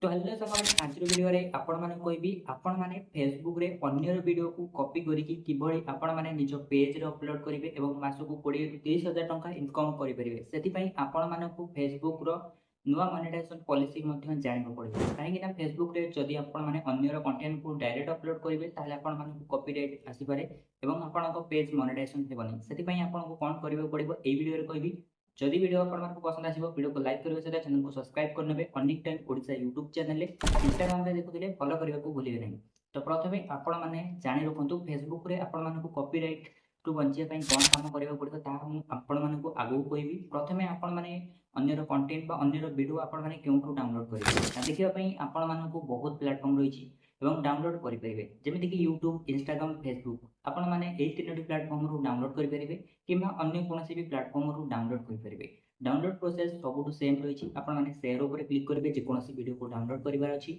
तो हेलो साथी आज वीडियो रे आपण माने कहबी आपण माने फेसबुक रे अन्यर वीडियो को कॉपी करिकि किभଳି आपण माने निज पेज रे अपलोड करिवे एवं मासकु 20 ରୁ 30 हजार टंका इनकम करि परिवे सेति पई आपण मानकु फेसबुक रो नुवा मोनेटाइजेशन पॉलिसी मध्ये जानिबो पड़िबो काहे कि ना फेसबुक रे जदि आपण माने अन्यर कंटेंट को डायरेक्ट अपलोड करिवे ताले आपण मानकु कॉपीराइट आसी पारे एवं आपणको पेज मोनेटाइजेशन हेबनी सेति पई आपनको कोन करिवो पड़िबो ए वीडियो रे कहबी जदि वीडियो आपको पसंद आसिबो वीडियो को लाइक करिवे सहित चैनल को सब्सक्राइब करनेबे अनेक टाइम ओडिसा यूट्यूब चैनल रे इंस्टाग्राम रे देखुथिले फॉलो करबा को भूलिबे नहीं। तो प्रथमे आपण माने जानि रखंतु फेसबुक रे आपण मानकु कॉपीराइट टू बंचिया पई कोन काम करबा पड़िबो ता हम आपण मानकु आगु कहबी। प्रथमे आपण माने अन्यर कंटेंट बा अन्यर वीडियो आपण माने केउठु डाउनलोड करिवे ता देखिबा पई आपण मानकु बहुत प्लेटफॉर्म रहिछि एवं डाउनलोड करि परिबे जेमिति कि यूट्यूब इंस्टाग्राम फेसबुक आपण माने एई तीनोटी प्लेटफॉर्म रु डाउनलोड करि परिबे किबा अन्य कोनोसी भी प्लेटफॉर्म रु डाउनलोड करि परिबे। डाउनलोड प्रोसेस सबुठु सेम रही आपण माने शेयर ऊपर क्लिक करेंगे जेकोसी वीडियो को डाउनलोड करिवार अछि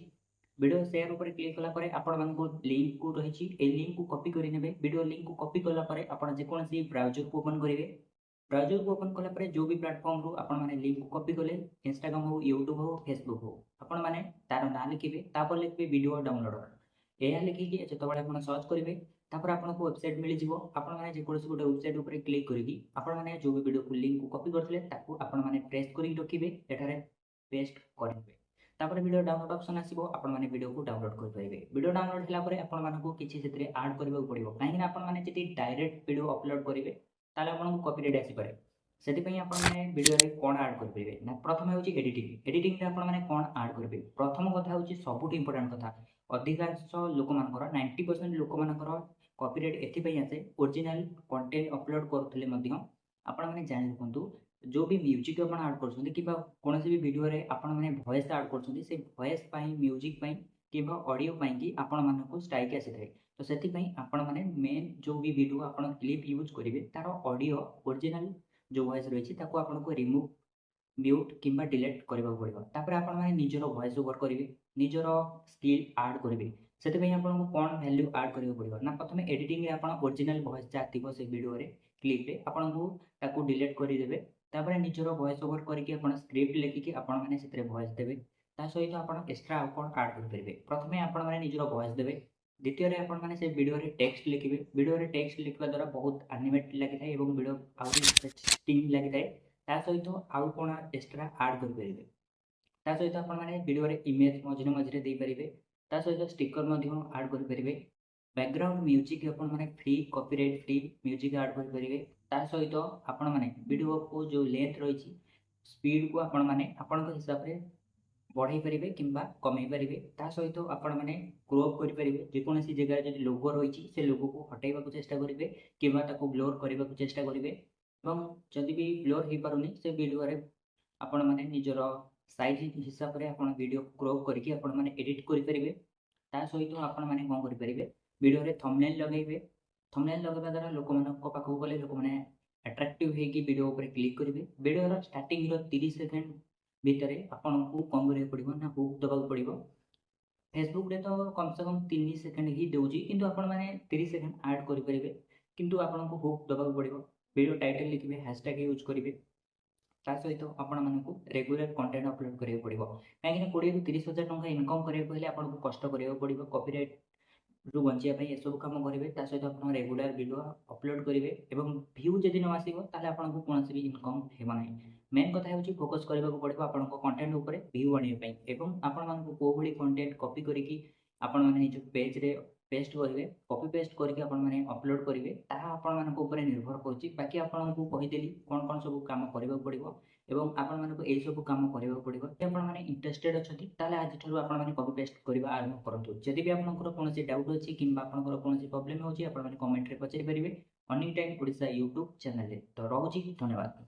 वीडियो शेयर ऊपर क्लिक कला परे आपण मानकु लिंक को रही ए लिंक को कॉपी करि नेबे वीडियो लिंक को कॉपी कला परे आपण जेकोसी ब्राउजर को ओपन करिवे ब्राउजर को ओपन कला परे जो भी प्लेटफॉर्म रु आपण माने लिंक को कॉपी कले इंस्टाग्राम हो यूट्यूब हो फेसबुक हो आपण माने तार ना लिखिबे तापर लिखिबे वीडियो डाउनलोडर एया लिखिकि जेतबेले आपण सर्च करिवे तापर आपनको वेबसाइट मिल जिवो आपण माने जे कोनोसी गोटे वेबसाइट ऊपर क्लिक करिकि आपण माने जो भी वीडियो को लिंक को कॉपी करथिले ताकू आपण माने प्रेस करि रखिबे एठारे पेस्ट करिवे तापर वीडियो डाउनलोड ऑप्शन आसीबो आपण माने वीडियो को डाउनलोड कर परिबे वीडियो डाउनलोड हला परे आपण मानकु किछि सेतरे ऐड करबा पड़िबो काहे कि आपण माने जति डायरेक्ट वीडियो अपलोड करिवे ताले आपनको कॉपीराइट आसी पारे सेति पई आपण माने वीडियो रे कोन ऐड कर परिबे ना प्रथम होची एडिटिंग एडिटिंग रे आपण माने कोन ऐड करबे प्रथम कथा होची सबुठ इंपोर्टेंट कथा अधिकांश लोक मानकर 90% लोक मानकर कॉपीराइट एथि आसे ओरिजिनल कंटेंट अपलोड करथिले मध्य आपण माने जानि रखंतु जो भी म्यूजिक आपण ऐड करछन्ती किबा कोनोसी भी वीडियो रे आपण माने वॉइस ऐड करछन्ती से वॉइस पई म्यूजिक पई किबा ऑडियो पई कि आपण मानकु स्ट्राइक आसी थाए तो सेति पई आपण माने मेन जो भी वीडियो आपण क्लिप यूज करिवे तार ऑडियो ओरिजिनल जो वॉइस रहिछि ताको आपण को रिमूव म्यूट किंबा डिलीट करबा पड़िबो तापर आपण माने निजरो वॉइस ओवर करिवे निजरो स्किल ऐड करिवे सेति पई आपण को कोन वैल्यू ऐड करबा पड़िबो ना प्रथमे एडिटिंग रे आपण ओरिजिनल वॉइस जा थिबो से वीडियो रे क्लिप रे आपण को ताको डिलीट करि देबे तापर निजरो वॉइस ओवर करिकि आपण स्क्रिप्ट लिखिकि आपण माने सेतरे वॉइस देबे ता सहित आपण एक्स्ट्रा कोन ऐड कर परिबे प्रथमे आपण माने निजरो वॉइस देबे द्वितीय रे आपण माने से वीडियो रे टेक्स्ट लिखिबे वीडियो रे टेक्स्ट लिखवा द्वारा बहुत एनिमेट लागि थाए एवं वीडियो आउरी इंटरेस्टिंग लागि थाए ता सहित आउ कोन एक्स्ट्रा ऐड कर परिबे ता सहित आपण माने वीडियो रे इमेज मझिरे मझिरे दे परिबे ता सहित स्टिकर मध्य ऐड कर परिबे बैकग्राउंड म्यूजिक आपण माने free copyright free music add कर परिबे ता सहित आपण माने वीडियो को जो लेंथ रही स्पीड को आपण माने आपण को हिसाब रे बढ़ाई परिबे किंबा कमाई परिबे ता सहित आपण माने क्रॉप करि परिबे जे कोनोसी जगह जदि लोगो रही से लोगो को हटाइबा को चेष्टा करिवे किंबा ताको ब्लर करबा को चेष्टा करिवे एवं जदि भी ब्लर हे पारुनी से वीडियो रे आपण माने निजरो साइज हिसाब रे आपण वीडियो क्रॉप करके आपण माने एडिट करि परिबे ता सहित आपण माने कोन करि परिबे वीडियो रे थंबनेल लगेइबे थंबनेल लगेबा द्वारा लोक मानक पाखु गले लोक माने अट्रैक्टिव हे कि वीडियो ऊपर क्लिक करिवे वीडियो रो स्टार्टिंग रो 30 सेकंड भीतर आपण को कोन करे पड़िबो ना हुक दबा पड़िबो फेसबुक रे तो कम से कम 3 सेकंड ही देउजी किंतु आपण माने 30 सेकंड ऐड करि परिबे किंतु आपण को हुक दबा पड़िबो वीडियो टाइटल लिखिबे हैशटैग यूज करिवे ता सहित आपण मानकु रेगुलर कंटेंट अपलोड करियो पड़िबो काहे कि 20 ରୁ 30 हजार टंका इनकम करियो पहिले आपण को कष्ट करियो पड़िबो कॉपीराइट रु बंचिया पई ए सब काम करिवे ता सहित आपण रेगुलर वीडियो अपलोड करिवे एवं व्यू जदि न आसीबो ताले आपण को कोनोसी भी इनकम हेबो नै मेन कथा होची फोकस करबा को पड़िबो आपण को कंटेंट ऊपर व्यू आनियो पई एवं आपण मान को को भली कंटेंट कॉपी करिकि आपण माने निज पेज रे पेस्ट करिवे कॉपी पेस्ट करके आपण माने अपलोड करिवे ताहा आपण मान को ऊपर निर्भर करची बाकी आपण को कहि देली कोन कोन सब काम करबा पड़िबो एवं आपण मान को ए सब काम करबा पड़िबो आपण माने इंटरेस्टेड अछथि ताले आज ठरु आपण माने कॉपी पेस्ट करबा आरंभ करंतु जदि भी आपनकर कोनोसी डाउट अछि किंबा आपनकर कोनोसी प्रॉब्लम होछि आपण माने कमेंट रे पचरि परिबे अनी टाइम ओडिसा यूट्यूब चैनल रे तो रहउछि धन्यवाद।